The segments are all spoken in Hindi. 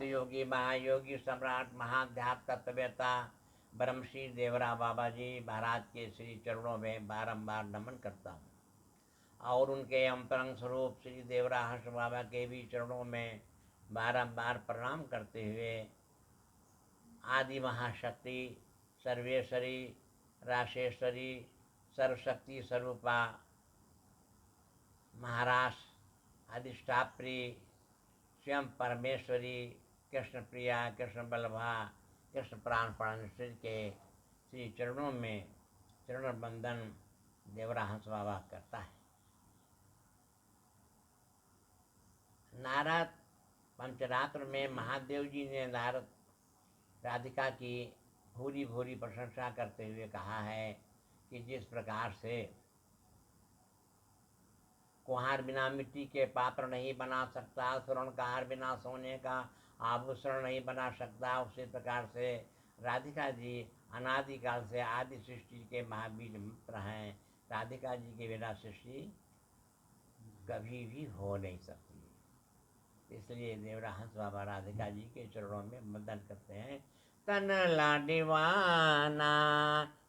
योगी महायोगी सम्राट महाध्यात्म तत्ववेता ब्रह्म श्री देवरा बाबा जी महाराज के श्री चरणों में बारंबार नमन करता हूँ और उनके अंतरंग स्वरूप श्री देवरा हर्ष बाबा के भी चरणों में बारंबार प्रणाम करते हुए आदि महाशक्ति सर्वेश्वरी राशेश्वरी सर्वशक्ति स्वरूपा महाराष्ट्र अधिष्ठात्री स्वयं परमेश्वरी कृष्ण प्रिया कृष्ण बल्लभा कृष्ण प्राण प्राणेश्वरी के श्री चरणों में चरण बंदन देवरा हंस बाबा करता है। नारद पंचरात्र में महादेव जी ने नारद राधिका की भूरी भूरी प्रशंसा करते हुए कहा है कि जिस प्रकार से कुम्हार बिना मिट्टी के पात्र नहीं बना सकता, स्वर्णकार बिना सोने का आभूषण नहीं बना सकता, उसी प्रकार से राधिका जी अनादिकाल से आदि सृष्टि के महाबीज मंत्र हैं। राधिका जी के बिना सृष्टि कभी भी हो नहीं सकती। इसलिए देवरा हंस बाबा राधिका जी के चरणों में वंदन करते हैं। तन लाडिवाना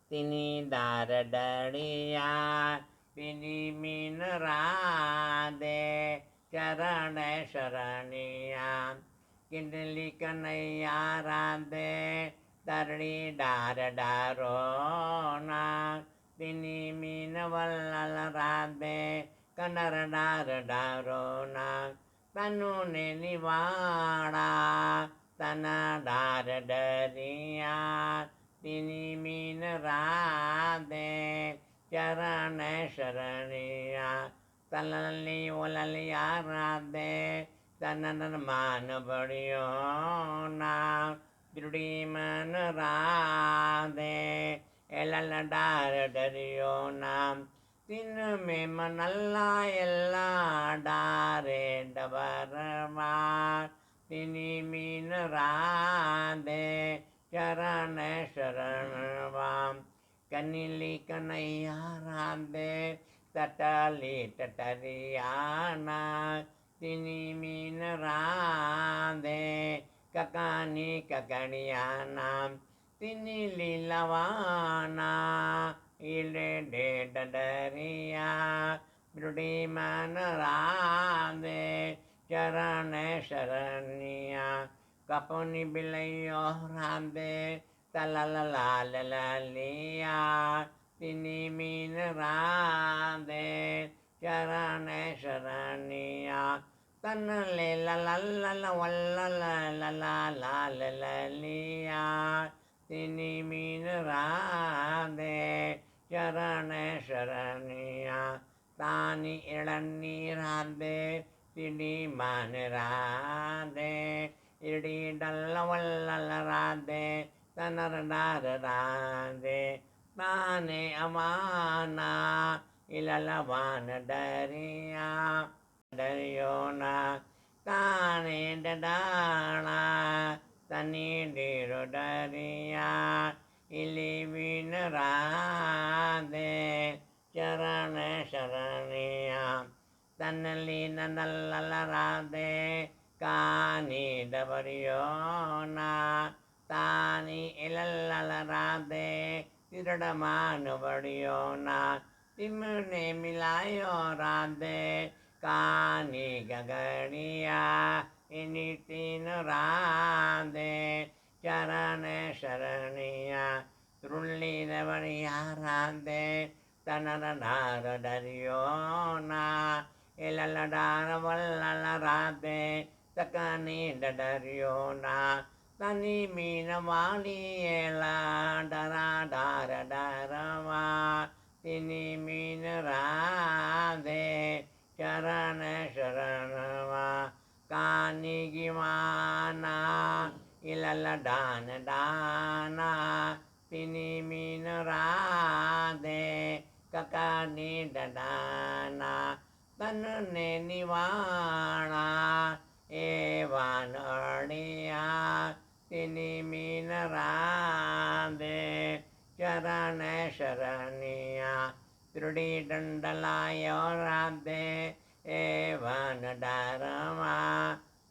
तिनी दार डड़िया पिनी मीन राधे चरण शरणिया किंडली कन्हैया राधे तरणी डार डारो ना तिनी मीन वल्लल राधे कनर डार डारो ना तनु ने निवाड़ा तना डार डरिया तिनी मीन राधे चरण शरणिया तलली वललिया राधे तनन मान बड़ियो ना बिरुड़ी मन राधे एलल डार डरियो नाम तिन में मनल्ला एल्ला डारे डबरमा तिनी मीन राधे चरण शरणवाम कनिली कन्हैया राधे तटली टटरियाना तिनी मीन राधे ककानी ककड़िया नाम तिनी लीलवाना इले डे डरिया ब्रुडी मन राधे चरण शरणिया कपुनी बिलैयो राधे तलल लाल ललिया तिनी मीन राधे चरण शरणिया तन ले लल वल्लल लाल ललिया तिनी मीन राधे चरण शरणिया तानी इड़नी राधे तिनी मान राधे इड़ी डल वल्लल राधे तनर डार राधे ताने अमाना इललवान डरिया डरियो ना ताने डडाना तनी डेरो डरिया इली बिन राधे चरण शरणिया तनली नल्लल राधे कानी डबरियो ना तानी इलल्लल राधे तिरड़मान बड़ियो ना तिमने मिलायो राधे कानी गगड़िया इनी तीन राधे चरण शरणिया त्रुल्ली रवड़िया राधे तनर डार डरियो ना इलल डार वल्लल राधे तकनी डरियो ना तनी मीन वाली एला डरा डार डरवा तिनी मीन राधे चरण शरणवा कानी गिवाना इलल डान डाना तिनी मीन राधे ककानी डडाना तन ने निवाणा एवान अड़िया तिनी मीन राधे चरण शरणिया त्रुड़ी डंडलायो राधे एवन डरमा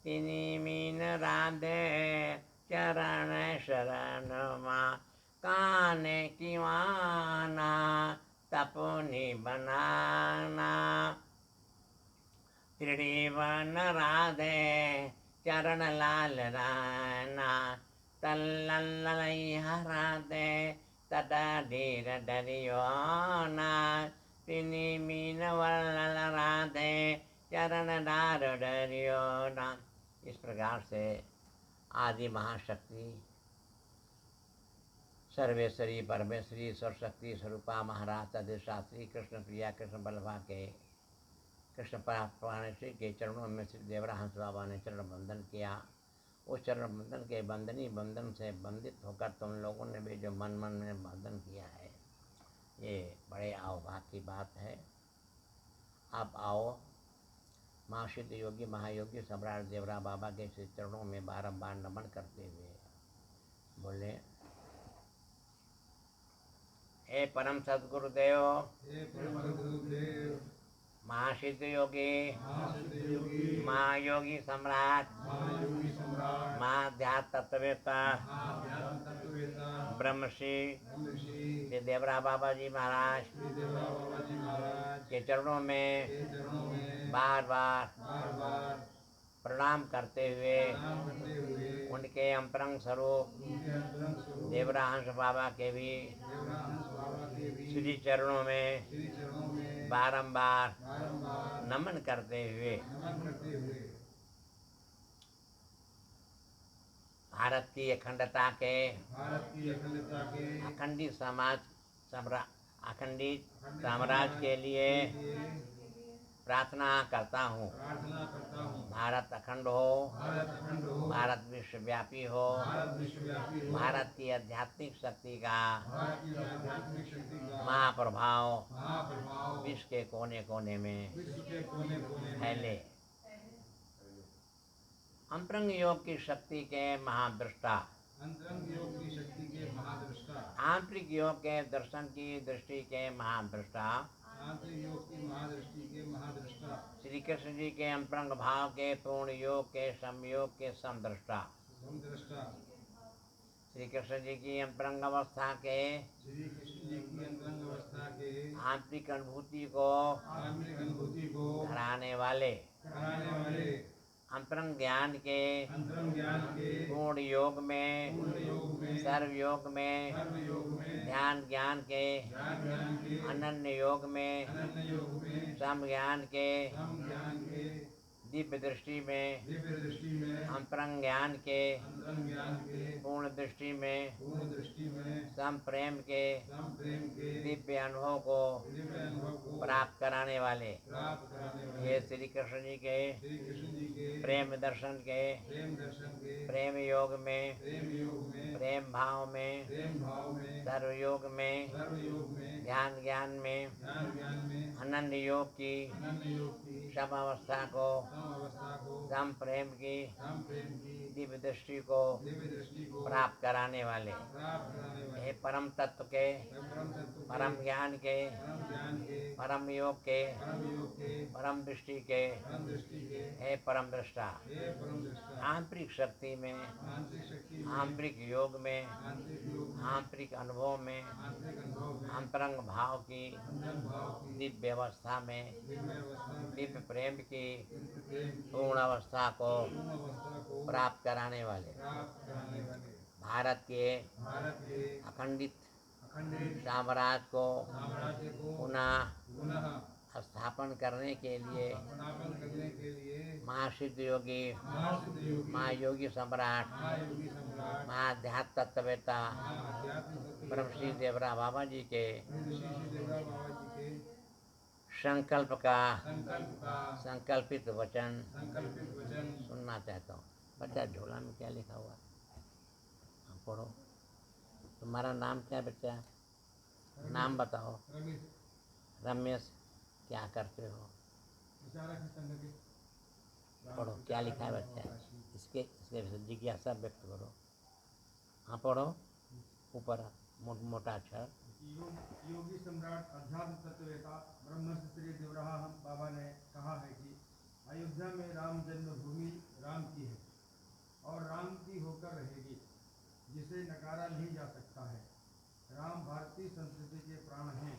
तिनी मीन राधे चरण शरण मा काने कीवाना तपुनि बनाना त्रिवन राधे चरण लाल राना तल्लल्लैया राधे तदा धीर डरियोना तिनी मीन वल्लल राधे चरण डार डरियोना। इस प्रकार से आदि महाशक्ति सर्वेश्वरी परमेश्वरी सरस्वती स्वरूपा महाराज अधिशास्त्री कृष्ण प्रिया कृष्ण बल्लभा के कृष्ण प्राणेश्वरी के चरणों में श्री देवरा हंस बाबा ने चरण बंधन किया। उस चरण बंधन के बंधनी बंधन से बंधित होकर तुम लोगों ने भी जो मन मन में बंधन किया है, ये बड़े अवभाग की बात है। अब आओ माँ सिद्ध योगी महायोगी सम्राट देवरा बाबा के श्री चरणों में बारंबार नमन करते हुए बोले, हे परम सद्गुरुदेव, महासिद्ध योगी, महायोगी सम्राट, महाध्यात्म तत्ववेत्ता ब्रह्मश्री श्री देवरा बाबा जी महाराज के चरणों में बार बार प्रणाम करते हुए उनके अंतरंग स्वरूप देवरा हंस बाबा के भी श्री चरणों में बारंबार नमन करते हुए भारत की अखंडता के अखंडित साम्राज्य के लिए प्रार्थना करता हूँ। भारत अखंड हो, भारत विश्वव्यापी हो, भारत की आध्यात्मिक शक्ति का महाप्रभाव विश्व के कोने कोने में फैले। अंतरंग योग की शक्ति के महादृष्टा, आंतरिक योग के दर्शन की दृष्टि के महादृष्टा, श्री कृष्ण जी के अंतरंग भाव के पूर्ण योग के संयोग के समदृष्टा, श्री कृष्ण जी की अंतरंग अवस्था के आंतरिक अनुभूति को धराने वाले, अंतरंग ज्ञान के पूर्ण योग में, सर्व योग में, ध्यान ज्ञान के अनन्य योग में, सम ज्ञान के दिव्य दृष्टि में, अंतरंग ज्ञान के पूर्ण दृष्टि में, सम प्रेम के दिव्य अनुभव को प्राप्त कराने वाले, ये श्री कृष्ण जी के प्रेम दर्शन के प्रेम योग में, प्रेम भाव में, सर्व योग में, ध्यान ज्ञान में, अनन्य योग की सम अवस्था को, सम प्रेम की दिव्य दृष्टि को प्राप्त कराने वाले, हे परम तत्व के, परम ज्ञान के, परम योग के, परम दृष्टि के, हे परम दृष्टा, आंतरिक शक्ति में, आंतरिक योग में, आंतरिक अनुभव में, अंतरंग भाव की दिव्य अवस्था में, दिव्य प्रेम की पूर्ण अवस्था को प्राप्त कराने वाले, भारत के अखंडित साम्राज्य को पुनः स्थापन करने के लिए महासिद्ध योगी, महायोगी सम्राट, महाध्यात्म तत्ववेत्ता ब्रह्मश्री देवरा बाबा जी के संकल्प का संकल्पित वचन सुनना चाहता हूँ। बच्चा झोला में क्या लिखा हुआ है? पढ़ो। तुम्हारा नाम क्या बच्चा? नाम बताओ। रमेश। क्या करते हो? पढ़ो क्या लिखा है बच्चा? इसके जिज्ञासा व्यक्त करो। हाँ पढ़ो। ऊपर मोटा अक्षर। योगी सम्राट अध्यात्म तत्ववेता ब्रह्मश्री श्री देवराहा बाबा ने कहा है कि अयोध्या में राम जन्मभूमि राम की है और राम की होकर रहेगी, जिसे नकारा नहीं जा सकता है। राम भारतीय संस्कृति के प्राण हैं।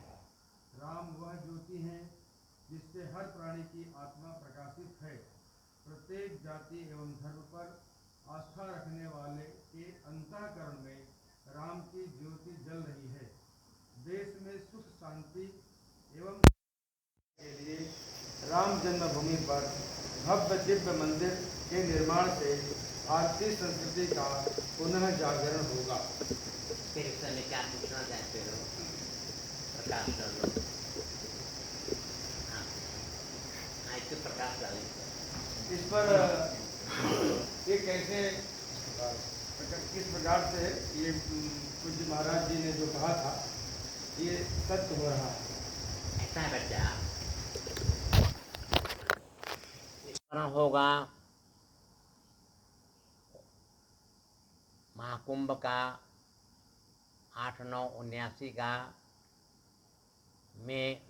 राम वह ज्योति हैं जिससे हर प्राणी की आत्मा प्रकाशित है। प्रत्येक जाति एवं धर्म पर आस्था रखने वाले के अंतःकरण में राम की ज्योति जल रही है। देश में सुख शांति एवं के लिए राम जन्मभूमि पर भव्य दिव्य मंदिर के निर्माण से भारतीय संस्कृति का पुनः जागरण होगा। फिर इस समय क्या पूछना चाहते हो? प्रकाश कर लो। हाँ, हाँ, इस पे प्रकाश डालें। इस पर ये कैसे किस प्रकार से ये पूज्य महाराज जी ने जो कहा था ये सत्य हो रहा है। ऐसा है बच्चा, स्मरण होगा महाकुंभ का 8-9-79 का में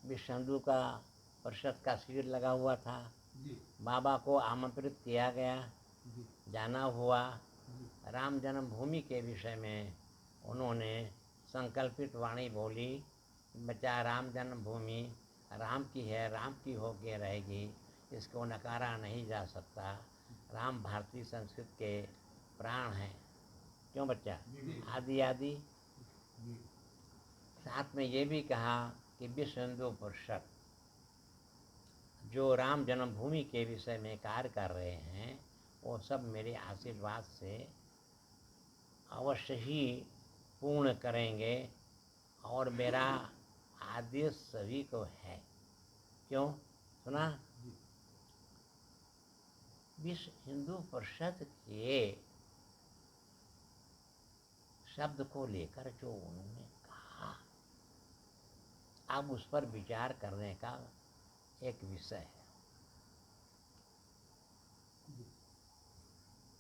विष्णु का परिषद का शिविर लगा हुआ था। जी बाबा को आमंत्रित किया गया, जी जाना हुआ। जी राम जन्मभूमि के विषय में उन्होंने संकल्पित वाणी बोली, बच्चा राम जन्मभूमि राम की है, राम की होके रहेगी, इसको नकारा नहीं जा सकता। राम भारतीय संस्कृति के प्राण हैं। क्यों बच्चा? जी आदि आदि। जी साथ में ये भी कहा कि विश्व हिंदू परिषद जो राम जन्मभूमि के विषय में कार्य कर रहे हैं वो सब मेरे आशीर्वाद से अवश्य ही पूर्ण करेंगे और मेरा आदेश सभी को है। क्यों? सुना? जी विश्व हिंदू परिषद के शब्द को लेकर जो उन्होंने कहा, अब उस पर विचार करने का एक विषय है।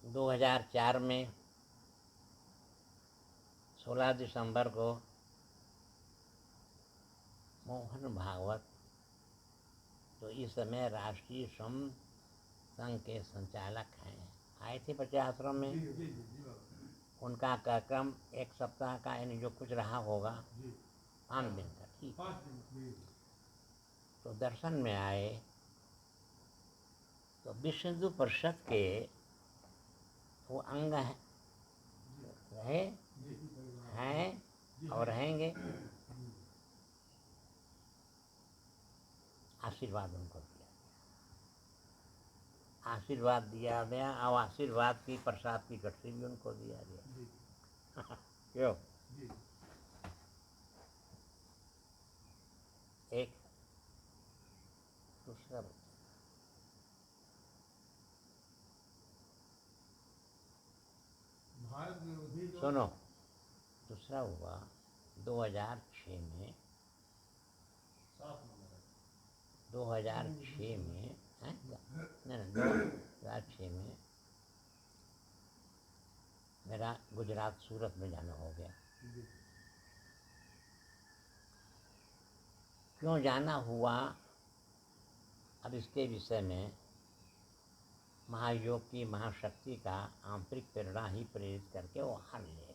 2004 में 16 दिसंबर को मोहन भागवत, तो इस समय राष्ट्रीय श्रम संघ के संचालक हैं, आए थे बच्चे आश्रम में। जी जी जी बाबा उनका कार्यक्रम एक सप्ताह का यानी जो कुछ रहा होगा जी 5 दिन का, ठीक। 5 दिन जी तो दर्शन में आए तो विश्व हिंदू परिषद के वो अंग रहे हैं और रहेंगे। आशीर्वाद उनको दिया, आशीर्वाद दिया गया और आशीर्वाद की प्रसाद की गठरी भी उनको दिया गया। क्यों? जी एक दूसरा भारत विरोधी जो सुनो, दूसरा हुआ 2006 में, 2006 में है नहीं 2006 में मेरा गुजरात सूरत में जाना हो गया। क्यों जाना हुआ? अब इसके विषय में महायोग की महाशक्ति का आंतरिक प्रेरणा ही प्रेरित करके वहाँ ले गया।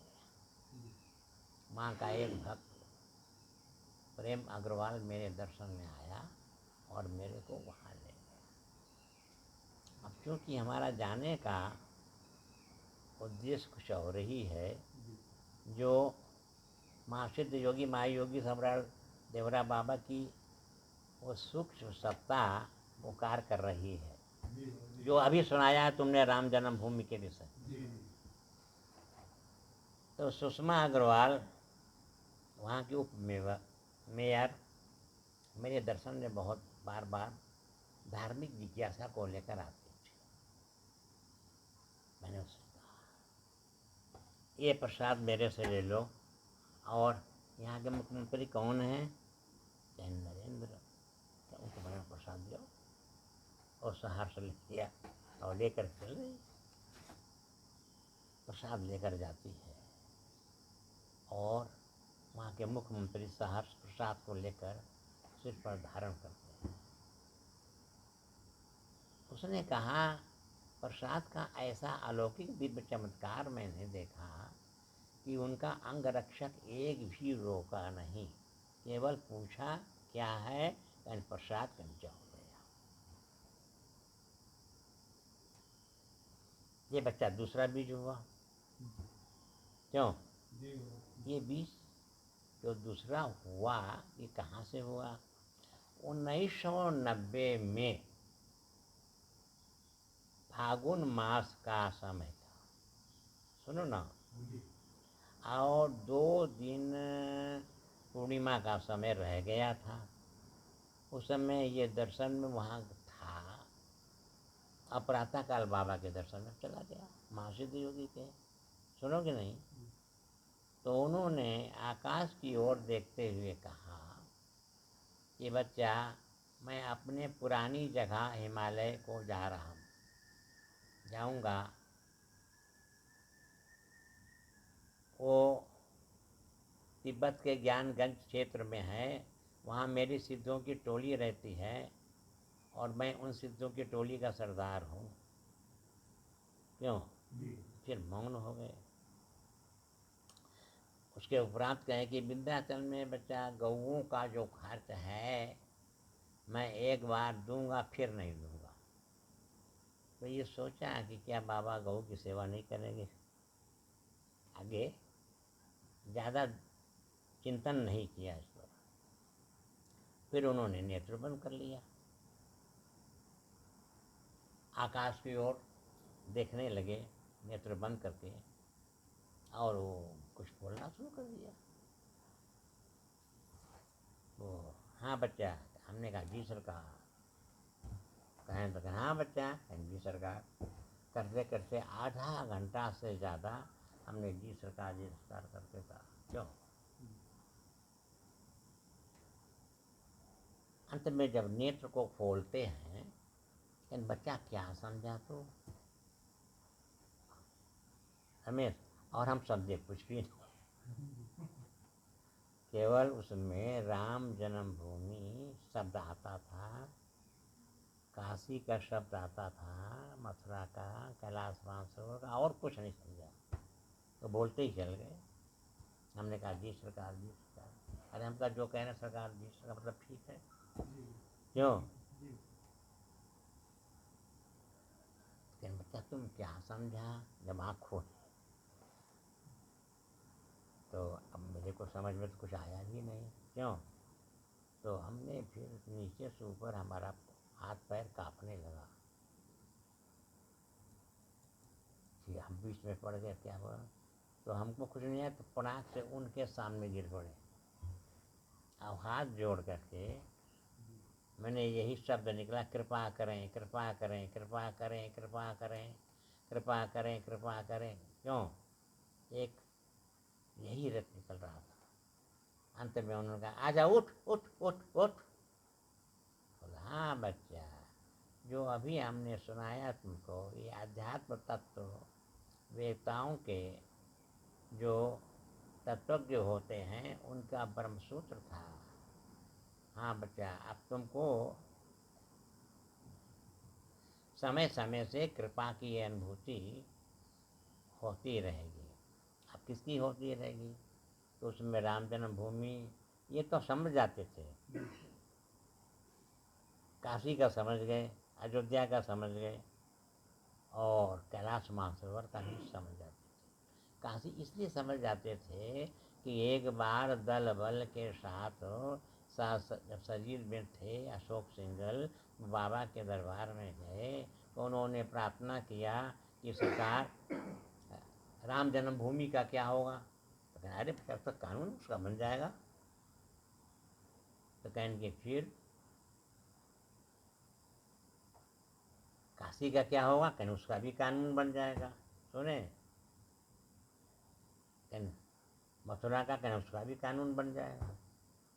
माँ का एक भक्त प्रेम अग्रवाल मेरे दर्शन में आया और मेरे को वहाँ ले गया। अब क्योंकि हमारा जाने का उद्देश्य कुछ और ही है, जो महासिद्ध योगी महायोगी सम्राट देवरा बाबा की वो सूक्ष्म सत्ता वो कार्य कर रही है, जो अभी सुनाया है तुमने राम जन्मभूमि के विषय। तो सुषमा अग्रवाल वहाँ की उप मेयर मेरे दर्शन में बहुत बार बार धार्मिक जिज्ञासा को लेकर आती थी। मैंने उससे कहा ये प्रसाद मेरे से ले लो, और यहाँ के मुख्यमंत्री कौन हैं? नरेंद्र, तो उनको मैंने प्रसाद दिया और सहार से लिया और लेकर चल गई। प्रसाद लेकर जाती है और वहाँ के मुख्यमंत्री सहर्ष प्रसाद को लेकर सिर पर धारण करते हैं। उसने कहा प्रसाद का ऐसा अलौकिक दिव्य चमत्कार मैंने देखा कि उनका अंग रक्षक एक भी रोका नहीं, केवल पूछा क्या है, कहीं प्रसाद का नीचा हो गया। ये बच्चा दूसरा बीज हुआ। क्यों? ये बीज जो दूसरा हुआ ये कहाँ से हुआ? 1990 में फागुन मास का समय था, सुनो ना, और 2 दिन पूर्णिमा का समय रह गया था। उस समय ये दर्शन में वहाँ था, अब प्रातःकाल बाबा के दर्शन में चला गया, महासिद्ध योगी के, सुनो कि नहीं? तो उन्होंने आकाश की ओर देखते हुए कहा कि बच्चा मैं अपने पुरानी जगह हिमालय को जा रहा हूँ, जाऊँगा। वो तिब्बत के ज्ञानगंज क्षेत्र में है, वहाँ मेरी सिद्धों की टोली रहती है और मैं उन सिद्धों की टोली का सरदार हूँ। क्यों? फिर मौन हो गए। उसके उपरांत कहे कि विंध्याचल में बच्चा गऊओं का जो खर्च है मैं एक बार दूंगा, फिर नहीं दूंगा। तो ये सोचा कि क्या बाबा गऊ की सेवा नहीं करेंगे। आगे ज़्यादा चिंतन नहीं किया इस पर। फिर उन्होंने नेत्र बंद कर लिया, आकाश की ओर देखने लगे नेत्र बंद करके, और वो कुछ बोलना शुरू कर दिया। वो हाँ बच्चा, हमने कहा जी सरकार। कहें तो हाँ बच्चा, कहें जी सरकार। करते करते आधा घंटा से ज़्यादा हमने जी सरकार करके कहा। क्यों? अंत में जब नेत्र को खोलते हैं, लेकिन बच्चा क्या समझा तो हमें, और हम समझे कुछ भी नहीं। केवल उसमें राम जन्मभूमि शब्द आता था, काशी का शब्द आता था, मथुरा का, कैलाश मानसरोवर का, और कुछ नहीं समझा। तो बोलते ही चल गए। हमने कहा जी सरकार, जी सरकार। अरे हम कहा जो कह रहे सरकार जी सरकार मतलब ठीक है। क्यों? बच्चा तुम क्या समझा? जब आँख खोली तो अब मेरे को समझ में तो कुछ आया ही नहीं। क्यों? तो हमने फिर नीचे से ऊपर हमारा हाथ पैर कांपने लगा कि हम बीच में पड़ गए, क्या हुआ? तो हमको कुछ नहीं आया, तो पराग से उनके सामने गिर पड़े। अब हाथ जोड़ करके मैंने यही शब्द निकला, कृपा करें, कृपा करें, कृपा करें, कृपा करें, कृपा करें, कृपा करें। क्यों? एक यही रट निकल रहा था। अंत में उन्होंने कहा आजा, उठ उठ उठ उठ। बोला हाँ बच्चा, जो अभी हमने सुनाया तुमको, ये अध्यात्म तत्व वेताओं के जो तत्वज्ञ होते हैं उनका ब्रह्मसूत्र था। हाँ बच्चा, अब तुमको समय समय से कृपा की अनुभूति होती रहेगी। अब किसकी होती रहेगी? तो उसमें राम जन्मभूमि ये तो समझ जाते थे, काशी का समझ गए, अयोध्या का समझ गए, और कैलाश मानसरोवर का भी समझ जाते थे। काशी इसलिए समझ जाते थे कि एक बार दल बल के साथ जब शरीर में थे अशोक सिंघल बाबा के दरबार में गए तो उन्होंने प्रार्थना किया कि सरकार राम जन्मभूमि का क्या होगा? तो कहें अरे जब तक कानून उसका बन जाएगा। तो कहेंगे फिर काशी का क्या होगा? कहें उसका भी कानून बन जाएगा। सुने? कहें मथुरा का, कहें उसका भी कानून बन जाएगा।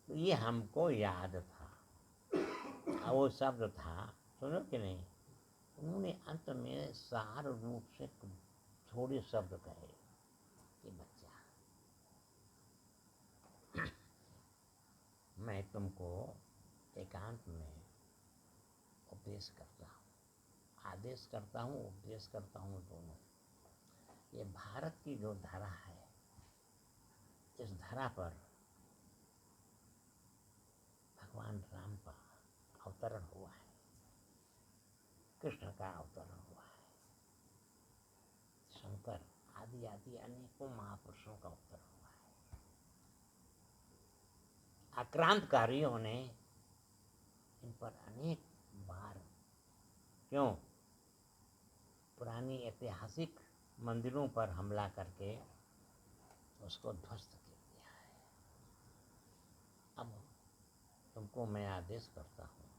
तो ये हमको याद था, वो शब्द था, सुनो कि नहीं? उन्होंने अंत में सार रूप से थोड़े शब्द कहे कि बच्चा मैं तुमको एकांत में उपदेश करता हूँ, आदेश करता हूँ, उपदेश करता हूँ दोनों। ये भारत की जो धरा है, इस धरा पर भगवान राम का अवतरण हुआ है, कृष्ण का अवतरण हुआ है, शंकर आदि आदि अनेकों महापुरुषों का अवतरण हुआ है। आक्रांतकारियों ने इन पर अनेक बार क्यों पुरानी ऐतिहासिक मंदिरों पर हमला करके उसको ध्वस्त कर दिया है। अब तुमको मैं आदेश करता हूँ,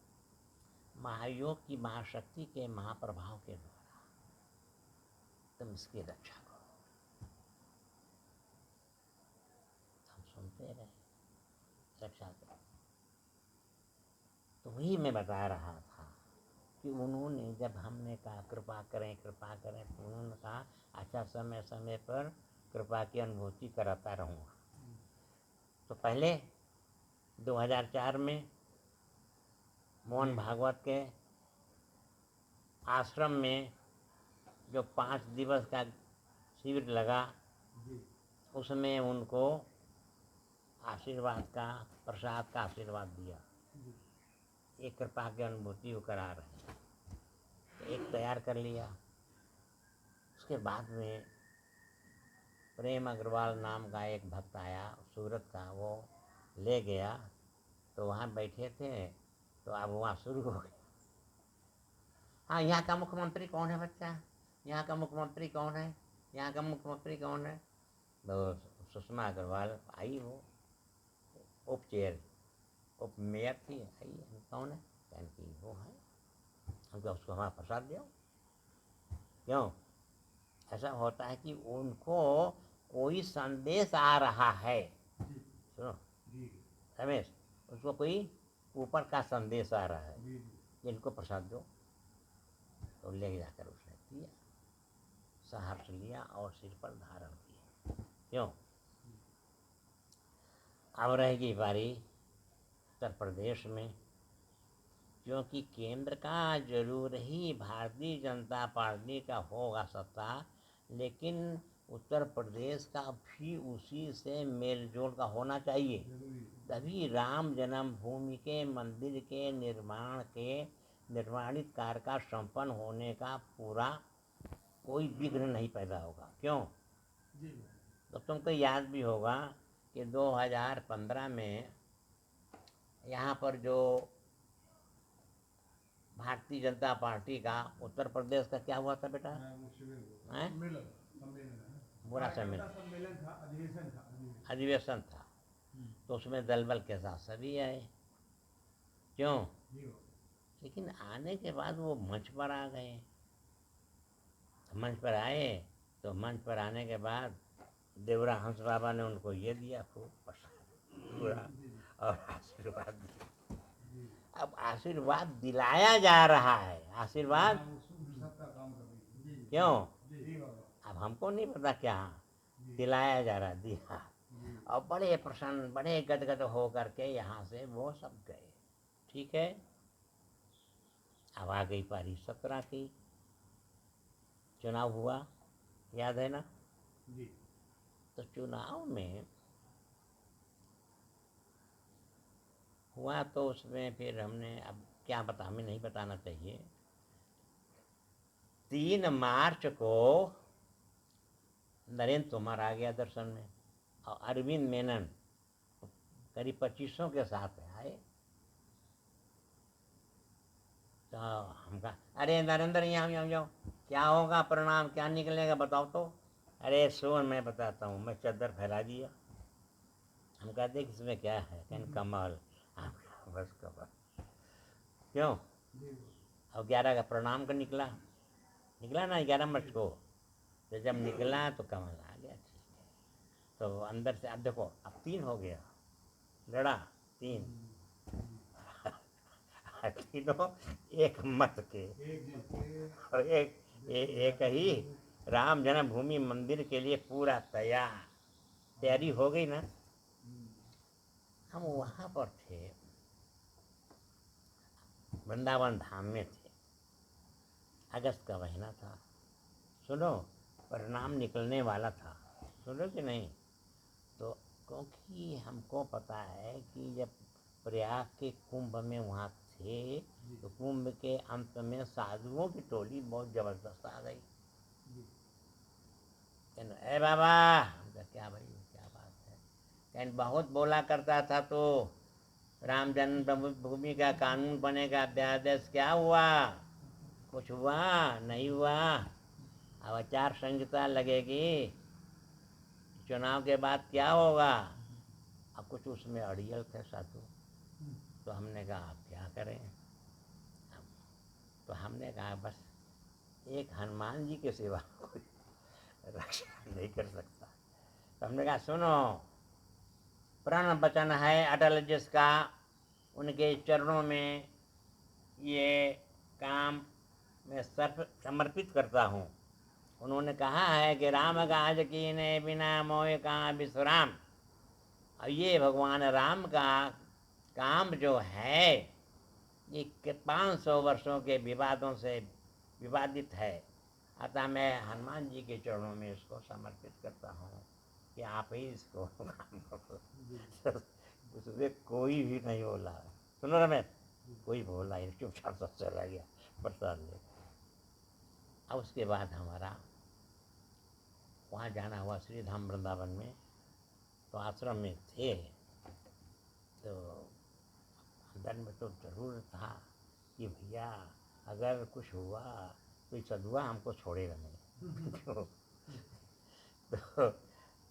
महायोग की महाशक्ति के महाप्रभाव के द्वारा तुम इसकी रक्षा करो। हम सुनते रहे, रक्षा करो। तो वही मैं बता रहा था कि उन्होंने जब हमने कहा कृपा करें तो उन्होंने कहा अच्छा समय समय पर कृपा की अनुभूति कराता रहूँगा। तो पहले 2004 में मोहन भागवत के आश्रम में जो 5 दिवस का शिविर लगा, उसमें उनको आशीर्वाद का, प्रसाद का आशीर्वाद दिया। एक कृपा की अनुभूति वो करा रहे हैं, तो एक तैयार कर लिया। उसके बाद में प्रेम अग्रवाल नाम का एक भक्त आया सूरत का, वो ले गया। तो वहाँ बैठे थे, तो अब वहाँ शुरू हो गया, हाँ यहाँ का मुख्यमंत्री कौन है बच्चा, यहाँ का मुख्यमंत्री कौन है, यहाँ का मुख्यमंत्री कौन है। तो सुषमा अग्रवाल आई, वो उप मेयर थी, आई कौन है, कहन की वो है, हमको उसको हमारा प्रसाद दो। क्यों ऐसा होता है कि उनको कोई संदेश आ रहा है, सुनो रमेश, उसको कोई ऊपर का संदेश आ रहा है, इनको प्रसाद दो। तो ले जाकर उसने दिया, सहर्ष लिया और सिर पर धारण किया। क्यों अब रहेगी बारी उत्तर प्रदेश में, क्योंकि केंद्र का जरूर ही भारतीय जनता पार्टी का होगा सत्ता, लेकिन उत्तर प्रदेश का भी उसी से मेल जोल का होना चाहिए, तभी राम जन्मभूमि के मंदिर के निर्माणित कार्य का संपन्न होने का पूरा कोई विघ्न नहीं पैदा होगा। क्यों तो तुमको याद भी होगा कि 2015 में यहाँ पर जो भारतीय जनता पार्टी का उत्तर प्रदेश का क्या हुआ था बेटा, बुरा सम्मेलन था, अधिवेशन था। तो उसमें दल बल के साथ सभी आए। क्यों लेकिन आने के बाद वो मंच पर आ गए, मंच पर आए तो मंच पर आने के बाद देवरा हंस बाबा ने उनको ये दिया खूब पूरा और आशीर्वाद दिया। अब आशीर्वाद दिलाया जा रहा है, आशीर्वाद क्यों अब हमको नहीं पता क्या दिलाया जा रहा, दिया। और बड़े प्रसन्न, बड़े गदगद हो करके यहाँ से वो सब गए। ठीक है, अब आ गई पारी 17 की, चुनाव हुआ, याद है ना। तो चुनाव में हुआ तो उसमें फिर हमने, अब क्या बता, हमें नहीं बताना चाहिए। 3 मार्च को नरेंद्र तोमर आ गया दर्शन में, और अरविंद मेनन करीब 2500 के साथ आए। तो हम कहा अरे नरेंद्र यहाँ जाओ, क्या होगा परिणाम, क्या निकलेगा बताओ तो। अरे सुन मैं बताता हूँ, मैं चादर फैला दिया। हम कहते इसमें क्या है, कहन कमाल, बस कमाल। क्यों अब 11 का परिणाम का निकला ना 11 मार्च को, तो जब निकला तो कमाल आ गया। ठीक है, तो अंदर से अब देखो, अब 3 हो गया, लड़ा 3 तीनों एक मत के, और एक ही राम जन्मभूमि मंदिर के लिए पूरा तैयारी हो गई ना। हम वहाँ पर थे, वृंदावन धाम में थे। अगस्त का महीना था, सुनो, परिणाम निकलने वाला था, सुनो कि नहीं। तो क्योंकि हमको पता है कि जब प्रयाग के कुंभ में वहाँ थे, तो कुंभ के अंत में साधुओं की टोली बहुत जबरदस्त आ गई। ए बाबा, क्या भाई क्या बात है, कहन बहुत बोला करता था तो राम जन्मभूमि का कानून बनेगा, अध्यादेश क्या हुआ, कुछ हुआ नहीं हुआ, अब आचार संहिता लगेगी, चुनाव के बाद क्या होगा। अब कुछ उसमें अड़ियल थे साधु, तो हमने कहा आप क्या करें। तो हमने कहा बस एक हनुमान जी के सिवा कोई रक्षा नहीं कर सकता। तो हमने कहा सुनो, प्रण वचन है अटल जिसका, उनके चरणों में ये काम मैं समर्पित करता हूँ। उन्होंने कहा है कि राम काज कीने बिना मोह कहाँ विश्राम। और ये भगवान राम का काम जो है ये 500 वर्षों के विवादों से विवादित है, अतः मैं हनुमान जी के चरणों में इसको समर्पित करता हूँ कि आप ही इसको काम करो। उसमें कोई भी नहीं बोला, सुनो रमेश, कोई बोला ही, चुपचाप सब चला गया प्रसाद ले। अब उसके बाद हमारा वहाँ जाना हुआ श्री धाम वृंदावन में, तो आश्रम में थे, तो अंदर में तो जरूर था कि भैया अगर कुछ हुआ तो सदुआ हमको छोड़ेगा नहीं।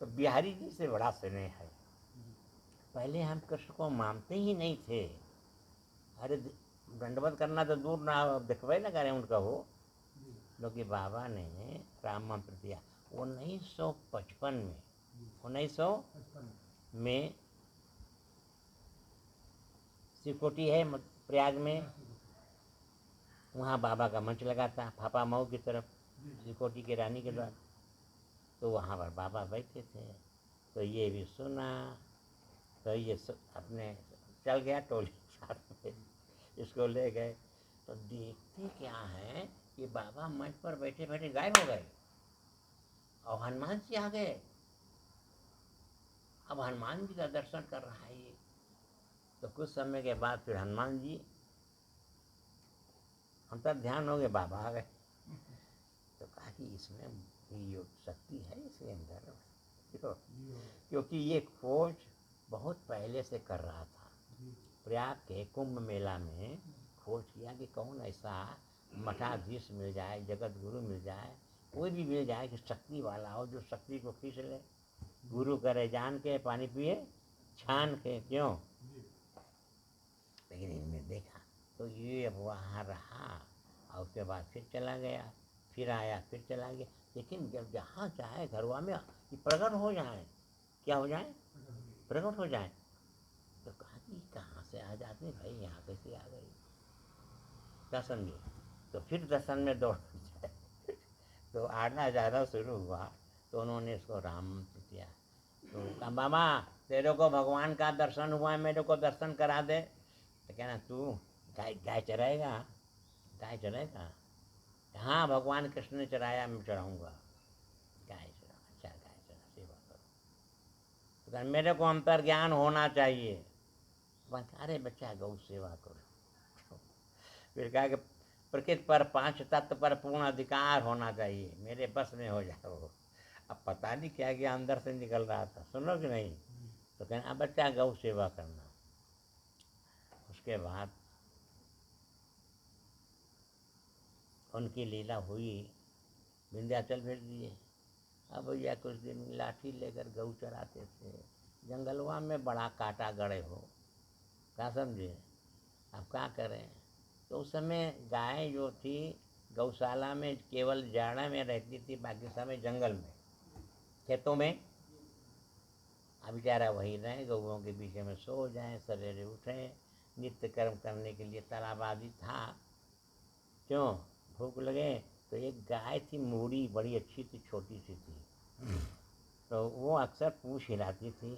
तो बिहारी जी से बड़ा स्नेह है। पहले हम कृष्ण को मानते ही नहीं थे, अरे दंडवत करना तो दूर ना, दिखवाई ना करें उनका हो, क्योंकि बाबा ने राम मंत्र दिया 1955 में, 1955 में सिकोटी है प्रयाग में, वहाँ बाबा का मंच लगा था फापा मऊ की तरफ, सिकोटी के रानी के द्वार। तो वहाँ पर बाबा बैठे थे, तो ये भी सुना, तो ये अपने चल गया टोली साथ में, इसको ले गए। तो देखते क्या है कि बाबा मंच पर बैठे बैठे गायब हो गए और हनुमान जी आ गए। अब हनुमान जी का दर्शन कर रहा है ये। तो कुछ समय के बाद फिर हनुमान जी अंतर ध्यान हो गए, बाबा आ गए। तो कहा कि इसमें योग शक्ति है इसके अंदर, क्योंकि ये खोज बहुत पहले से कर रहा था। प्रयाग के कुंभ मेला में खोज किया कि कौन ऐसा मठाधीश मिल जाए, जगत गुरु मिल जाए, कोई भी मिल जाए कि शक्ति वाला हो, जो शक्ति को खींच ले। गुरु करे जान के, पानी पिए छान के, क्यों। लेकिन इनने देखा तो ये अब वहाँ रहा, और उसके बाद फिर चला गया, फिर आया, फिर चला गया। लेकिन जब जहाँ चाहे घरवा में ये प्रकट हो जाए, क्या हो जाए, प्रकट हो जाए। तो कहा कि कहाँ से आ जाते भाई, यहाँ कैसे आ गई, दर्शन में। तो फिर दर्शन में दौड़ जाए। तो आना जाना शुरू हुआ, तो उन्होंने इसको राम किया। तो कहा मामा तेरे को भगवान का दर्शन हुआ है, मेरे को दर्शन करा दे। तो कहना तू गाय चराएगा, गाय चराएगा। हाँ भगवान कृष्ण ने चराया, मैं चढ़ाऊँगा गाय चरा। अच्छा गाय चरा, सेवा करो। तो कहना मेरे को अंतर ज्ञान होना चाहिए। अरे बच्चा गौ सेवा करो। फिर कहा कि प्रकृति पर 5 तत्व पर पूर्ण अधिकार होना चाहिए, मेरे बस में हो जाए वो। अब पता नहीं क्या क्या अंदर से निकल रहा था, सुनो कि नहीं। तो कहना अब बच्चा गौ सेवा करना। उसके बाद उनकी लीला हुई, विंध्याचल भेज दिए। अब भैया कुछ दिन लाठी लेकर गऊ चराते थे, जंगलवा में बड़ा काटा गड़े हो, क्या समझे। अब क्या करें। तो उस समय गाय जो थी गौशाला में केवल जाड़ा में रहती थी, बाकी समय जंगल में, खेतों में। अब बेचारा वही रहे, गौओं के पीछे में सो जाए, सवेरे उठें, नित्य कर्म करने के लिए तालाब आदि था, क्यों भूख लगे। तो एक गाय थी मूड़ी, बड़ी अच्छी थी, छोटी सी थी, तो वो अक्सर पूछ हिलाती थी।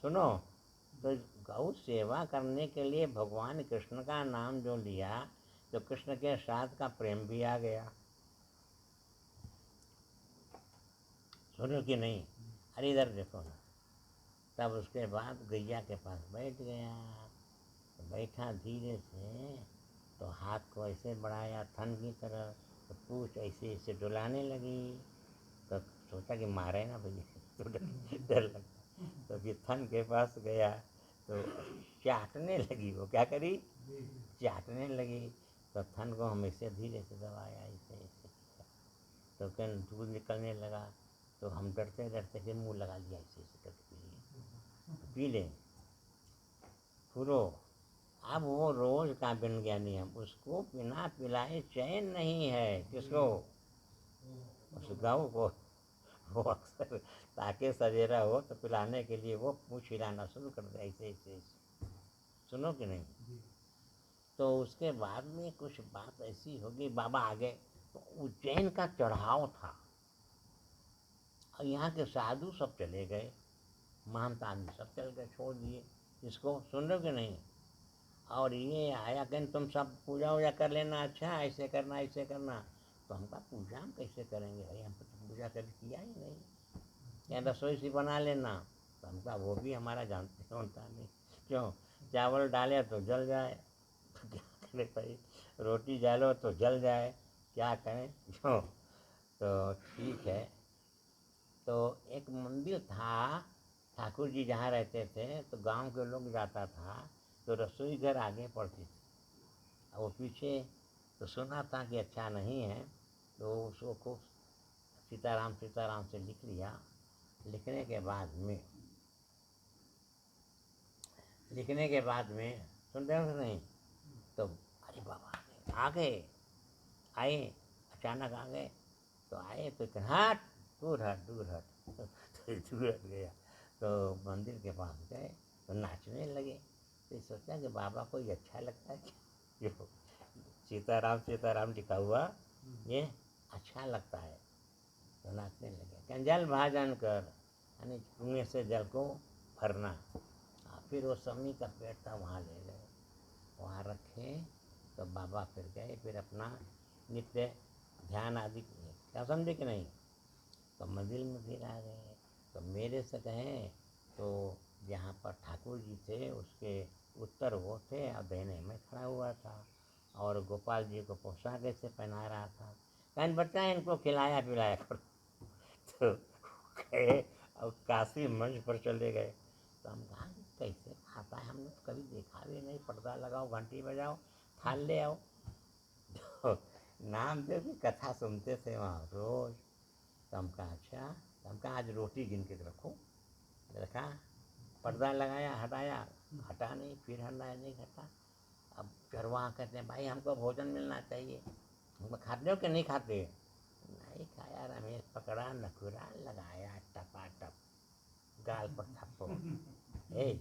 सुनो, तो गौ सेवा करने के लिए भगवान कृष्ण का नाम जो लिया, तो कृष्ण के साथ का प्रेम भी आ गया। सुनो कि नहीं? अरे इधर देखो ना। तब उसके बाद गैया के पास बैठ गया। तो बैठा धीरे से, तो हाथ को ऐसे बढ़ाया थन की तरफ, तो पूछ ऐसे ऐसे डुलाने लगी। तो सोचा कि मारे ना भैया, तो डर लगता। तो फिर थन के पास गया, तो चाटने लगी। वो क्या करी? चाटने लगी। तो थन को हम ऐसे धीरे से दबाया, ऐसे ऐसे किया। तो फिर दूध निकलने लगा। तो हम डरते डरते फिर मुँह लगा लिया, ऐसे ऐसे करके पी ले पूरो। अब वो रोज का बन गया नियम, उसको बिना पिलाए चैन नहीं है। किसको? उस गऊ को। वो अक्सर ताकि सवेरा हो तो पिलाने के लिए वो पूछ हिलाना शुरू कर दे, ऐसे ऐसे ऐसे। सुनो कि नहीं? तो उसके बाद में कुछ बात ऐसी होगी, बाबा आगे। तो उज्जैन का चढ़ाव था और यहाँ के साधु सब चले गए, महंत आदमी सब चल गए, छोड़ दिए। इसको सुन रहे हो कि नहीं? और ये आया कि तुम सब पूजा वूजा कर लेना, अच्छा ऐसे करना ऐसे करना। तो हम कहा पूजा हम कैसे करेंगे भाई, हम तो पूजा कभी किया ही नहीं, या रसोई सी बना लेना। तो हम कहा वो भी हमारा जानते होता नहीं। क्यों? चावल डाले तो जल जाए, तो क्या करें भाई? रोटी डालो तो जल जाए, क्या करें? क्यों? तो ठीक है। तो एक मंदिर था, ठाकुर जी जहाँ रहते थे, तो गांव के लोग जाता था, तो रसोई घर आगे पड़ती थी और वो पीछे। तो सुना था कि अच्छा नहीं है, तो उसको खूब सीताराम सीताराम से लिख लिया। लिखने के बाद में सुन रहे हो नहीं? तो अरे बाबा आ गए, आए, अचानक आ गए। तो आए तो हट, दूर हट दूर हट। तो दूर हट गया। तो मंदिर के पास गए तो नाचने लगे। तो सोचा कि बाबा को ये अच्छा लगता है क्या, जो सीताराम सीताराम लिखा हुआ ये अच्छा लगता है। तो नाचने लगे। क्या जल भाजन कर, यानी कुएं से जल को भरना। फिर वो समी का पेड़ था, वहाँ ले गए, वहाँ रखे। तो बाबा फिर गए, फिर अपना नित्य ध्यान आदि किए। क्या समझे कि नहीं? तो मंदिर में फिर आ गए। तो मेरे से कहें तो जहाँ पर ठाकुर जी थे उसके उत्तर वो थे और दहने में खड़ा हुआ था, और गोपाल जी को पोशाक ऐसे पहना रहा था। कहीं बच्चा इनको खिलाया पिलाया करो। तो गए और काशी मंच पर चले गए। तो हम कहा कैसे खाता है, हमने तो कभी देखा भी नहीं। पर्दा लगाओ, घंटी बजाओ, थाल ले आओ। तो नामदेव की कथा सुनते थे वहाँ रोज। तो हम कहा अच्छा। तो हम कहा आज रोटी गिन के रखो। रखा, पर्दा लगाया, हटाया, हटा नहीं, फिर हटाया, नहीं हटा। अब चरवाहा कहते हैं भाई हमको भोजन मिलना चाहिए। हम खाते हो कि नहीं खाते? नहीं खाया। रमेश पकड़ा, नखुरा लगाया, टपाटप गाल पर थप्पड़। ए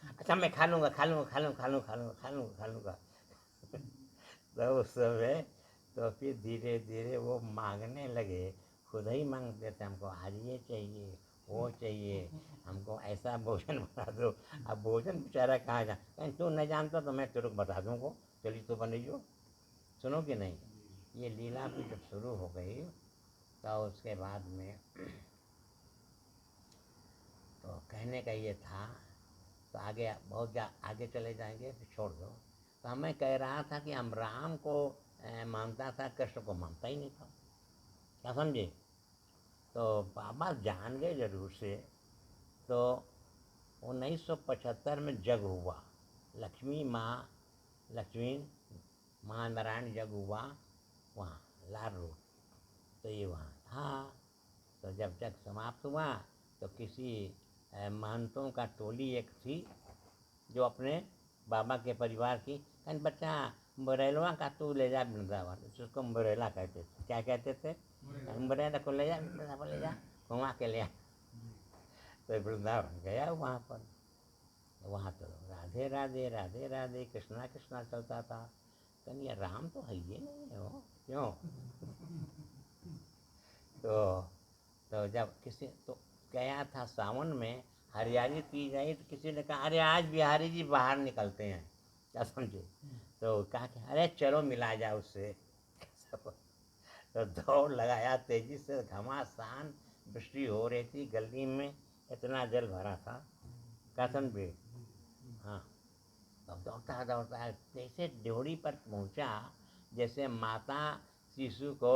अच्छा मैं खा लूँगा खा लूँगा खा लूँगा खा लूँगा खा लूँगा खा लूँगा खा लूँगा। तो उस समय तो फिर धीरे धीरे वो मांगने लगे, खुद ही मांगते थे हमको आज ये चाहिए वो चाहिए, हमको ऐसा भोजन बना दो। अब भोजन बेचारा कहाँ जा, कहीं तू नहीं जानता तो मैं तेरे को बता दूँगा, चलिए तो बनियो। सुनो कि नहीं? ये लीला भी जब शुरू हो गई तो उसके बाद में तो कहने का ये था। तो आगे बहुत आगे चले जाएंगे तो छोड़ दो। तो हमें कह रहा था कि हम राम को मानता था, कृष्ण को मानता ही नहीं था। क्या समझे? तो बाबा जान गए जरूर से। तो 1975 में जग हुआ, लक्ष्मी महानारायण जग हुआ वहाँ लाल रोड। तो ये वहाँ था। तो जब जग समाप्त हुआ तो किसी महंतों का टोली एक थी जो अपने बाबा के परिवार की, कहीं बच्चा मुरैलवा का तू ले जा वृंदावन, उसको मुरैला कहते थे। क्या कहते थे? मुरैला को ले जा, वृंदावन ले जा, घुमा के ले आ। तो वृंदावन गया वहाँ पर। वहाँ तो राधे राधे राधे राधे कृष्णा कृष्णा चलता था। कहीं राम तो है ये नहीं हो, क्यों? तो जब किसी तो गया था सावन में, हरियाली पी गई। तो किसी ने कहा अरे आज बिहारी जी बाहर निकलते हैं। क्या समझे? तो कहा कि अरे चलो मिला जाए उससे। तो दौड़ लगाया तेजी से, घमासान वृष्टि हो रही थी, गली में इतना जल भरा था, कसम भी। हाँ, तो दौड़ता दौड़ता जैसे ड्योढ़ी पर पहुंचा, जैसे माता शिशु को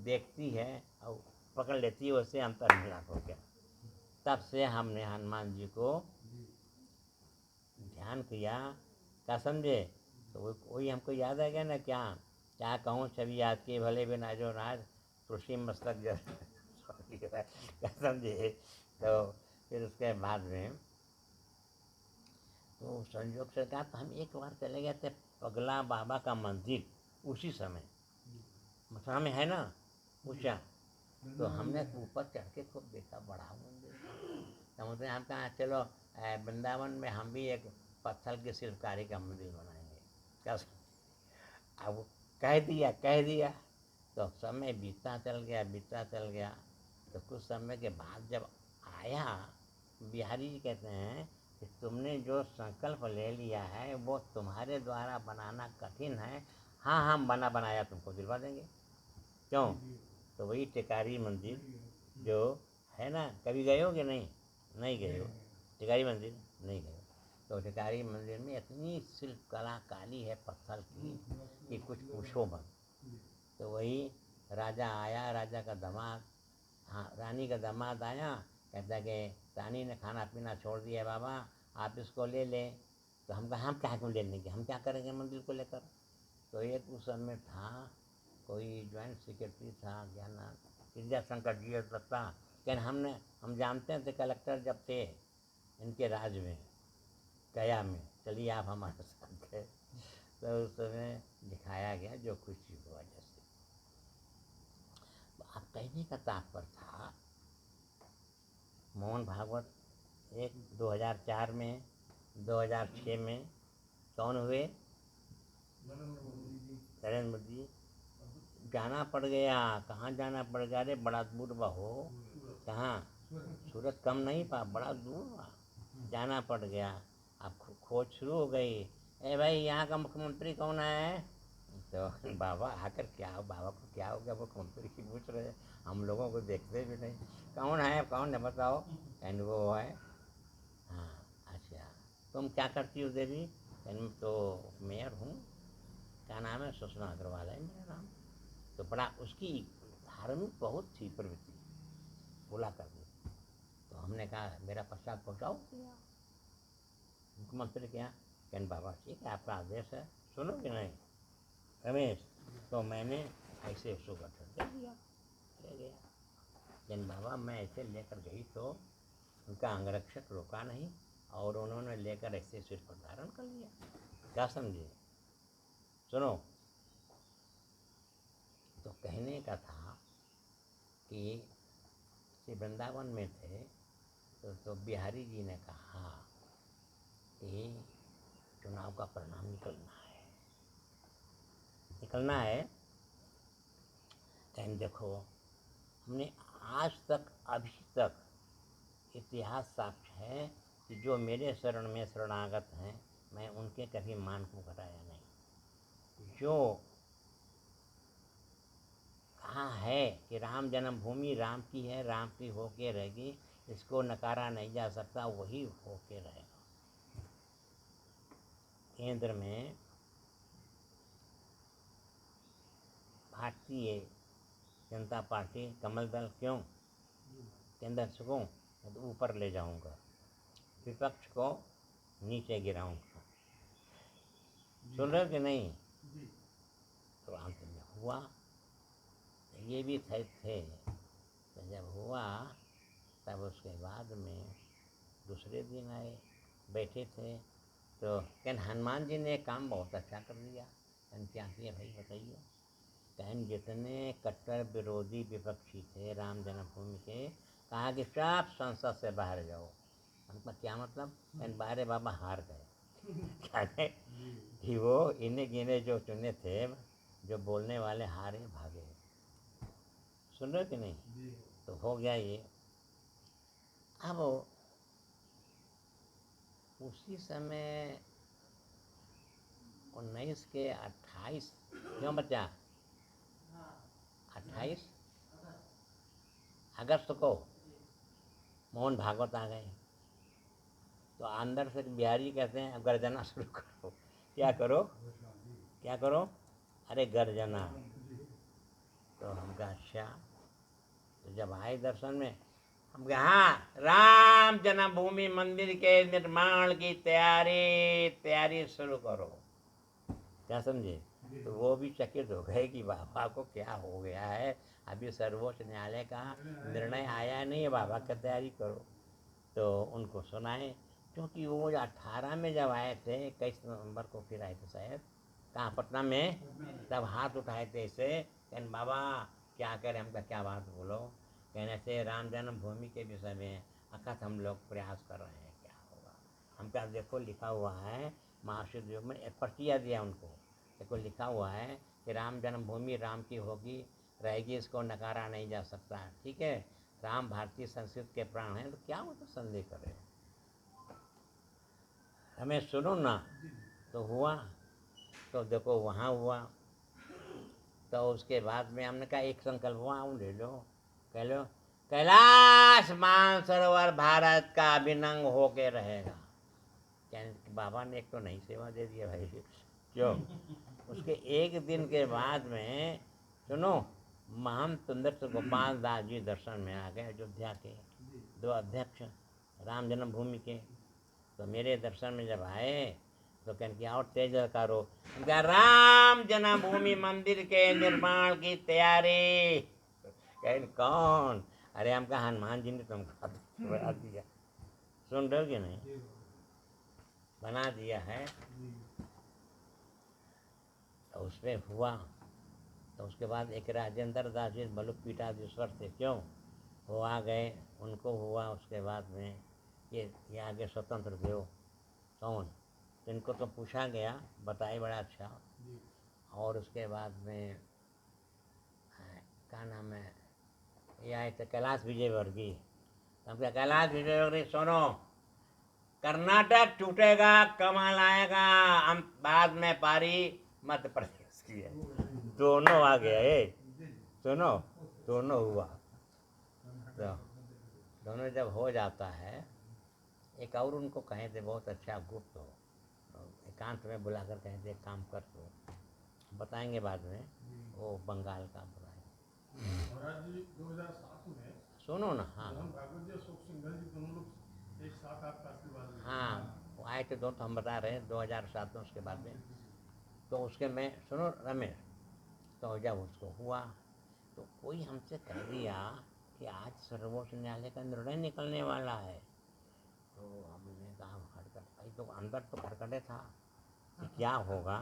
देखती है और पकड़ लेती है, वैसे अंतर्हित हो गया। तब से हमने हनुमान जी को ध्यान किया, क्या समझे। तो वही हमको याद आ गया ना, क्या क्या कहूँ, छवि याद की भले भी ना जो नाज, तुलसी मस्तक जर क्या समझे। तो फिर उसके बाद में तो संयोग से कहा, तो हम एक बार चले गए थे पगला बाबा का मंदिर, उसी समय मथुरा में है ना ऊँचा। तो हमने ऊपर चढ़ के खूब देखा, बड़ा मंदिर। तो मुझे हम कहा चलो वृंदावन में हम भी एक पत्थर की शिल्पकारी का मंदिर बनाएंगे। क्या अब कह दिया। तो समय बीतता चल गया। तो कुछ समय के बाद जब आया, बिहारी जी कहते हैं कि तुमने जो संकल्प ले लिया है वो तुम्हारे द्वारा बनाना कठिन है। हाँ, हम बनाया तुमको दिलवा देंगे। क्यों? तो वही टिकारी मंदिर जो है ना, कभी गए हो कि नहीं? नहीं गए हो टिकारी मंदिर? नहीं गए। तो टिकारी मंदिर में इतनी शिल्प कला काली है पत्थर की कि कुछ पूछो मत। तो वही राजा आया, राजा का दामाद, हाँ रानी का दामाद आया, कहता कि रानी ने खाना पीना छोड़ दिया बाबा, आप इसको ले लें। तो हम कहा हम क्या क्यों ले लेंगे, हम क्या करेंगे मंदिर को लेकर। तो एक उस समय था, कोई ज्वाइंट सेक्रेटरी था, क्या नाम, विद्याशंकर जी लगता। लेकिन हम जानते थे कलेक्टर जब थे इनके राज में, गया में, चलिए आप हमारे साथ गए। तो उस समय दिखाया गया जो कुछ हुआ। जैसे अब कहने का तात्पर्य था, मोहन भागवत एक 2004 में, 2006 में कौन हुए? नरेंद्र मोदी। जाना पड़ गया। कहाँ जाना पड़ गया? अरे बड़ा दूर हो। कहाँ? सूरत कम नहीं पा, बड़ा दूर जाना पड़ गया। अब खोज शुरू हो गई, ए भाई यहाँ का मुख्यमंत्री कौन है? तो बाबा आकर बाबा को क्या हो गया, मुख्यमंत्री की पूछ रहे, हम लोगों को देखते भी नहीं। कौन है बताओ। एंड वो है, हाँ अच्छा, तुम क्या करती हो देवी? तो मेयर हूँ। क्या नाम है? सुषमा अग्रवाल है मेरा नाम। तो बड़ा उसकी धार्मिक बहुत थी प्रवृत्ति, बोला करती। तो हमने कहा मेरा प्रसाद पहुँचाओ। मुख्यमंत्री के यहाँ। कहने बाबा ठीक है, आपका आदेश है, सुनो कि नहीं रमेश। तो मैंने ऐसे उसको गठन दे दिया, ले गया। लेकिन बाबा मैं ऐसे लेकर गई तो उनका अंगरक्षक रोका नहीं, और उन्होंने लेकर ऐसे सिर पर धारण कर लिया। क्या समझे? सुनो, तो कहने का था कि श्री वृंदावन में थे तो बिहारी जी ने कहा कि चुनाव का परिणाम निकलना है। कहीं देखो, हमने आज तक अभी तक इतिहास साक्ष्य है कि जो मेरे शरण में शरणागत हैं, मैं उनके कभी मान को घटाया नहीं। जो कहा है कि राम जन्मभूमि राम की है, राम की होके रहेगी, इसको नकारा नहीं जा सकता, वही होके रहेगा। केंद्र में भारतीय जनता पार्टी कमल दल, क्यों केंद्र को तो ऊपर ले जाऊंगा, विपक्ष को नीचे गिराऊंगा। सुन रहे हो कि नहीं? तो अंत में हुआ, ये भी थे। तो जब हुआ तब उसके बाद में दूसरे दिन आए, बैठे थे। तो कहन हनुमान जी ने काम बहुत अच्छा कर दिया। कहन क्या किया भाई बताइए? कहन जितने कट्टर विरोधी विपक्षी थे राम जन्मभूमि के, कहा कि सब संसद से बाहर जाओ। हमका क्या मतलब? कहन बाहर बाबा हार गए। क्या है कि वो इन्हें गिने जो चुने थे, जो बोलने वाले हारे भागे। सुन रहे कि नहीं? तो हो गया ये। अब उसी समय 19 के 28 क्यों बच्चा 28 अगस्त को मोहन भागवत आ गए। तो अंदर से बिहारी कहते हैं अब गर्जना शुरू करो। क्या करो क्या करो? अरे गर्जना। तो हम कहा अच्छा। तो जब आए दर्शन में हम कहा हाँ राम जन्मभूमि मंदिर के निर्माण की तैयारी शुरू करो। क्या समझे? तो वो भी चकित हो गए कि बाबा को क्या हो गया है, अभी सर्वोच्च न्यायालय का निर्णय आया नहीं है, बाबा की तैयारी करो। तो उनको सुनाए, क्योंकि वो 18 में जब आए थे 21 नवंबर को फिर आए थे शायद, कहाँ पटना में, तब हाथ उठाए थे इसे कहने बाबा क्या करें। हमका क्या बात बोलो? कहने से राम जन्मभूमि के विषय में अकथ हम लोग प्रयास कर रहे हैं, क्या होगा। हम कहा देखो लिखा हुआ है महाशिव योग में, एक पर्चिया दिया उनको, देखो लिखा हुआ है कि राम जन्मभूमि राम की होगी रहेगी, इसको नकारा नहीं जा सकता। ठीक है, राम भारतीय संस्कृति के प्राण हैं, तो क्या वो तो संदेह करे। हमें सुनो ना। तो हुआ, तो देखो वहाँ हुआ। तो उसके बाद में हमने कहा एक संकल्प वहाँ ले लो, कह लो कैलाश मानसरोवर भारत का अभिनंग होके रहेगा। कहने बाबा ने एक तो नहीं सेवा दे दिया भाई, क्यों? उसके एक दिन के बाद में सुनो, महंत सुंदर गोपाल दास जी दर्शन में आ गए, अयोध्या के 2 अध्यक्ष राम जन्मभूमि के। तो मेरे दर्शन में जब आए तो कहने की और तेज करो, राम जन्मभूमि मंदिर के निर्माण की तैयारी। कहने कौन? अरे हमका हनुमान जी ने तुमको बना दिया, सुन रहे हो कि नहीं? बना दिया है। तो उसमें हुआ। तो उसके बाद एक राजेंद्र दास जी बलुक पीठाधीश्वर थे, क्यों वो आ गए, उनको हुआ। उसके बाद में ये आगे स्वतंत्र देव कौन, इनको तो पूछा गया, बताए बड़ा अच्छा। और उसके बाद में क्या नाम है, ये आए थे कैलाश विजयवर्गीय। हम क्या कैलाश विजयवर्गीय सुनो, कर्नाटक टूटेगा कमल आएगा, हम बाद में पारी मध्य प्रदेश की है। दोनों आ गया सुनो, दोनों हुआ। तो दोनों जब हो जाता है, एक और उनको कहे थे बहुत अच्छा गुप्त हो, एकांत में बुलाकर कहे थे एक काम कर दो, बताएंगे बाद में, वो बंगाल का बुलाएंगे। महाराज जी 2007 में सुनो ना। हाँ भागवत जी अशोक सिंघल जी दोनों लोग एक साथ आपका आशीर्वाद लेते हैं। हाँ वो आए थे दोनों, तो हम बता रहे हैं 2007 में। उसके बाद में तो उसके में सुनो रमेश, तो जब उसको हुआ तो कोई हमसे कह दिया कि आज सर्वोच्च न्यायालय का निर्णय निकलने वाला है। तो हमने कहा खड़खड़, भाई तो अंदर तो खड़खड़े था कि क्या होगा।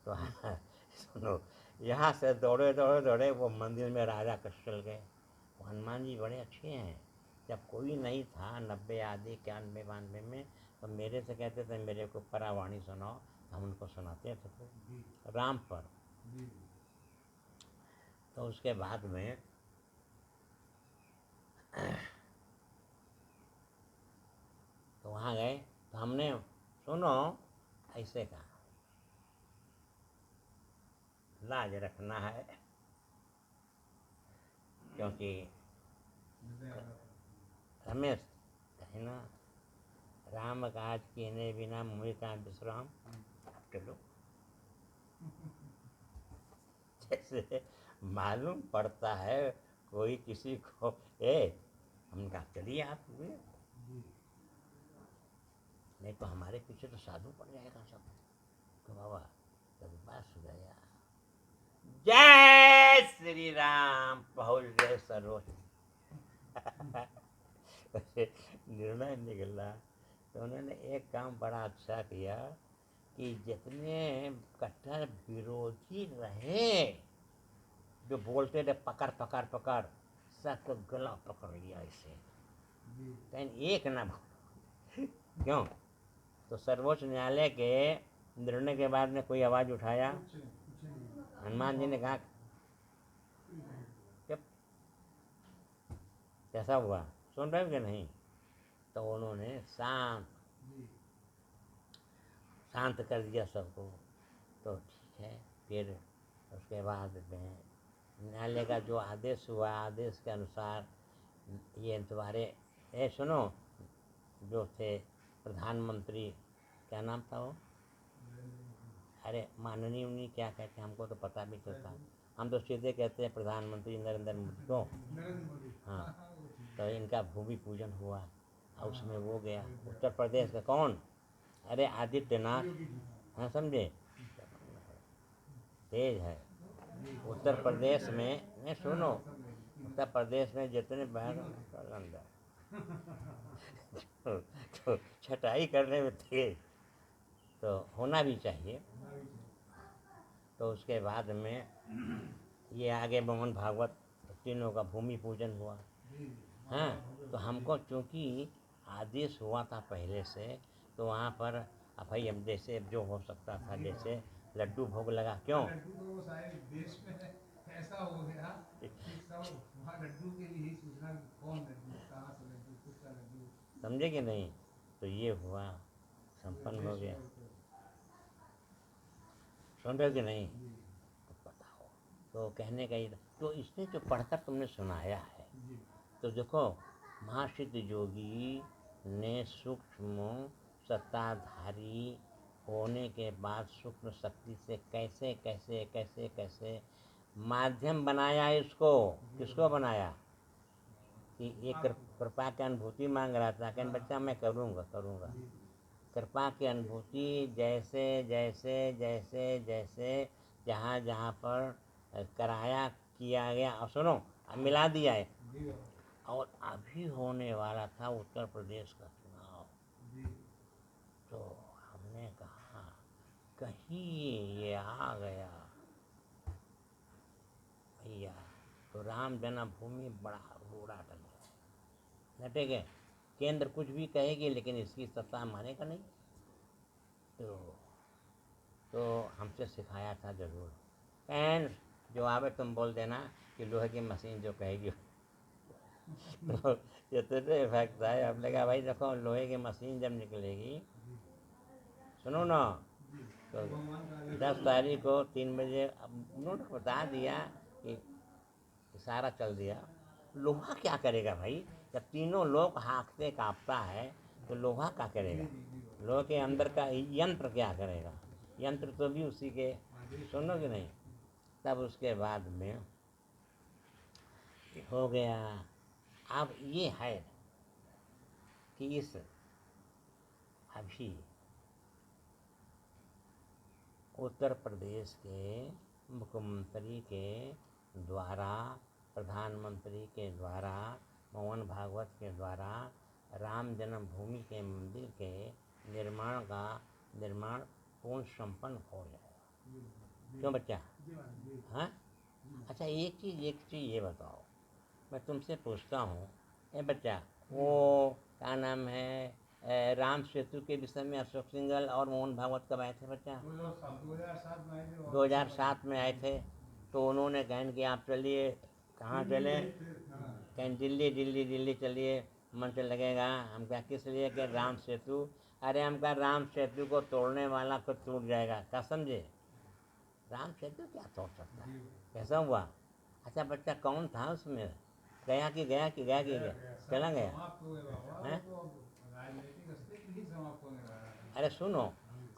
तो सुनो, यहाँ से दौड़े दौड़े दौड़े वो मंदिर में राजा कष्टल गए। हनुमान जी बड़े अच्छे हैं, जब कोई नहीं था 90 आदि 91 92 में, तो मेरे से कहते थे मेरे को परावाणी सुनाओ, हम उनको सुनाते थे राम पर। तो उसके बाद में तो वहाँ गए, तो हमने सुनो ऐसे कहा लाज रखना है, क्योंकि रमेश कहना राम काज कीने बिना मुझे का विश्राम। चलो जैसे मालूम पड़ता है कोई किसी को, हम कहा चलिए आप हुए, नहीं तो हमारे पीछे तो साधु पड़ जाएगा सब। तो बाबा तब बस गया, जय श्री राम पहुँच गए सर्वोच्च। निर्णय निकला। तो उन्होंने एक काम बड़ा अच्छा किया कि जितने कट्टर विरोधी रहे, जो बोलते थे पकड़ पकड़ पकड़, सबको गला पकड़ लिया इसे, कहीं एक ना बोलो। क्यों? तो सर्वोच्च न्यायालय के निर्णय के बाद में कोई आवाज उठाया? हनुमान जी ने कहा चुप, कैसा हुआ, सुन रहे हो कि नहीं? तो उन्होंने शांत कर दिया सबको। तो ठीक है। फिर उसके बाद में न्यायालय का जो आदेश हुआ, आदेश के अनुसार ये तुम्हारे सुनो, जो थे प्रधानमंत्री, क्या नाम था वो, अरे माननीय उन्हीं क्या कहते हैं, हमको तो पता भी चलता, हम तो सीधे कहते हैं प्रधानमंत्री नरेंद्र मोदी को। हाँ, तो इनका भूमि पूजन हुआ और उसमें वो गया उत्तर प्रदेश का कौन, अरे आदित्यनाथ, हाँ समझे, तेज है। उत्तर प्रदेश में, नहीं सुनो, उत्तर प्रदेश में जितने बहन तो छटाई करने में तेज, तो होना भी चाहिए। तो उसके बाद में ये आगे मोहन भागवत, तीनों का भूमि पूजन हुआ। हाँ, तो हमको चूँकि आदेश हुआ था पहले से, तो वहाँ पर भाई हम जैसे जो हो सकता था, जैसे लड्डू भोग लगा, क्यों लड्डू तो वो सारे देश में ऐसा हो गया कि सब वहाँ लड्डू के लिए ही सूचना, कौन लड्डू, कहाँ से लड्डू, किसका लड्डू, समझे कि नहीं। तो ये हुआ, संपन्न हो गया, सुन रहे हो कि नहीं, तो बताओ। तो कहने का ये, तो इसने जो पढ़कर तुमने सुनाया है, तो देखो महासिद्ध योगी ने सूक्ष्म सत्ताधारी होने के बाद सूक्ष्म शक्ति से कैसे कैसे कैसे कैसे माध्यम बनाया इसको, किसको बनाया, कि एक कृपा की अनुभूति मांग रहा था, कहने बच्चा मैं करूँगा करूँगा, कृपा की अनुभूति जैसे जैसे जैसे जैसे जहाँ जहाँ पर कराया किया गया, और सुनो अब मिला दिया है। और अभी होने वाला था उत्तर प्रदेश का चुनाव, तो हमने कहा कहीं ये आ गया भैया, तो राम जन्मभूमि बड़ा रोड़ा टल गया, नटेगे, केंद्र कुछ भी कहेगी लेकिन इसकी सत्ता मानेगा नहीं। तो हमसे सिखाया था जरूर, एंड जो आवे तुम बोल देना कि लोहे की मशीन जो कहेगी तो ये तो इफेक्ट है। हमने कहा भाई देखो लोहे की मशीन जब निकलेगी, सुनो ना, तो 10 तारीख को 3 बजे अब उन्होंने बता दिया कि सारा चल दिया। लोहा क्या करेगा भाई, जब तीनों लोग हाँकते काँपता है तो लोहा क्या करेगा, लोहे के अंदर का यंत्र क्या करेगा, यंत्र तो भी उसी के, सुनो कि नहीं। तब उसके बाद में हो गया। अब ये है कि इस अभी उत्तर प्रदेश के मुख्यमंत्री के द्वारा, प्रधानमंत्री के द्वारा, मोहन भागवत के द्वारा राम जन्मभूमि के मंदिर के निर्माण पूर्ण संपन्न हो जाएगा। क्यों बच्चा, हाँ, अच्छा एक चीज़ ये बताओ, मैं तुमसे पूछता हूँ, ए बच्चा, वो क्या नाम है, राम सेतु के विषय में अशोक सिंघल और मोहन भागवत कब आए थे बच्चा, 2007 में आए थे। तो उन्होंने कहन कि आप चलिए, कहाँ चले, कहीं दिल्ली दिल्ली दिल्ली चलिए, मन से लगेगा। हम क्या किस लिए, कि राम सेतु, अरे हम कहा राम सेतु को तोड़ने वाला खुद टूट जाएगा, क्या समझे, राम सेतु क्या तोड़ सकता है, कैसा हुआ। अच्छा बच्चा कौन था उसमें, गया कि गया कि गया कि गया, चला गया हैं, अरे सुनो,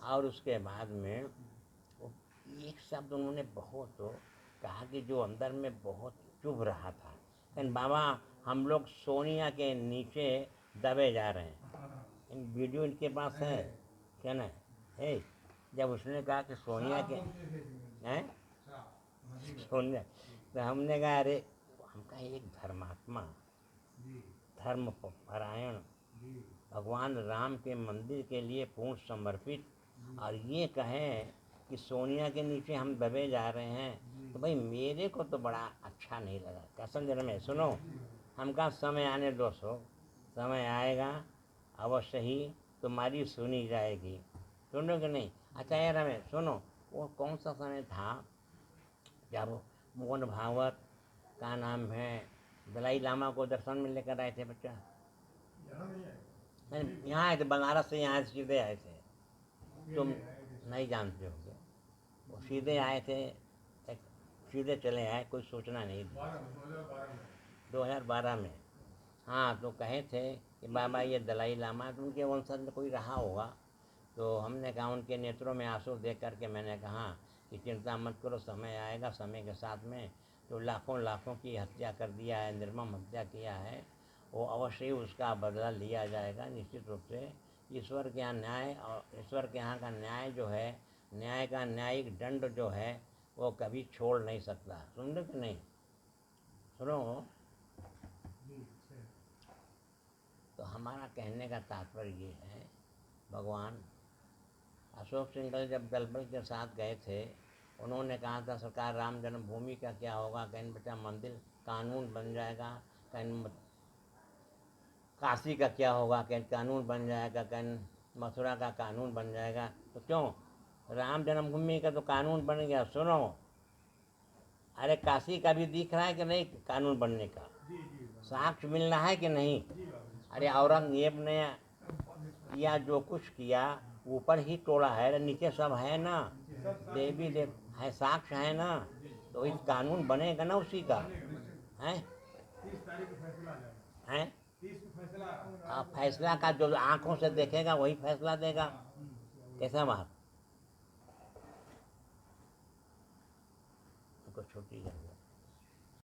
और उसके बाद में एक शब्द उन्होंने बहुत कहा कि जो अंदर में बहुत चुभ रहा था, लेकिन बाबा हम लोग सोनिया के नीचे दबे जा रहे हैं, इन वीडियो इनके पास है क्या ना है। जब उसने कहा कि सोनिया के हैं, सोनिया, तो हमने कहा अरे, हम कहा एक धर्मात्मा, धर्म परायण, भगवान राम के मंदिर के लिए पूर्ण समर्पित, और ये कहें कि सोनिया के नीचे हम दबे जा रहे हैं, तो भाई मेरे को तो बड़ा अच्छा नहीं लगा, कसम जरा में सुनो। हम कहा समय आने दो, समय आएगा अवश्य ही तुम्हारी सुनी जाएगी, सुनो कि नहीं। अच्छा यार हमें सुनो, वो कौन सा समय था जब मोहन भागवत का नाम है दलाई लामा को दर्शन में लेकर आए थे बच्चा, यहाँ आए थे बनारस से, यहाँ से सीधे आए थे, तुम नहीं जानते होगे। वो सीधे आए थे, एक सीधे चले आए, कोई सूचना नहीं दी। 2012 में। हाँ, तो कहे थे कि बाबा ये दलाई लामा, तो उनके वंशज में कोई रहा होगा। तो हमने कहा, उनके नेत्रों में आंसू देख करके मैंने कहा कि चिंता मत करो, समय आएगा, समय के साथ में जो लाखों लाखों की हत्या कर दिया है, निर्मम हत्या किया है, वो अवश्य ही उसका बदला लिया जाएगा निश्चित रूप से। ईश्वर के यहाँ न्याय, और ईश्वर के यहाँ का न्याय जो है, न्याय का न्यायिक दंड जो है, वो कभी छोड़ नहीं सकता। सुन लो कि नहीं? सुनो। तो हमारा कहने का तात्पर्य ये है, भगवान अशोक सिंघल जब दलबल के साथ गए थे, उन्होंने कहा था सरकार राम जन्मभूमि का क्या होगा, कहीं बेटा मंदिर कानून बन जाएगा, कहीं काशी का क्या होगा, कहीं कानून बन जाएगा, कहीं मथुरा का कानून बन जाएगा। तो क्यों, राम जन्मभूमि का तो कानून बन गया। सुनो, अरे काशी का भी दिख रहा है कि नहीं कानून बनने का? साक्ष्य मिल रहा है कि नहीं? अरे औरंगजेब ने किया जो कुछ किया, ऊपर ही टोला है, नीचे सब है ना, देवी देव है, साक्ष्य है ना, तो इस कानून बनेगा ना उसी का। है 30 तारीख को फैसला आ जाएगा। हैं? 30 को फैसला। फैसला का जो आंखों से देखेगा वही फैसला देगा। कैसा बात? छोटी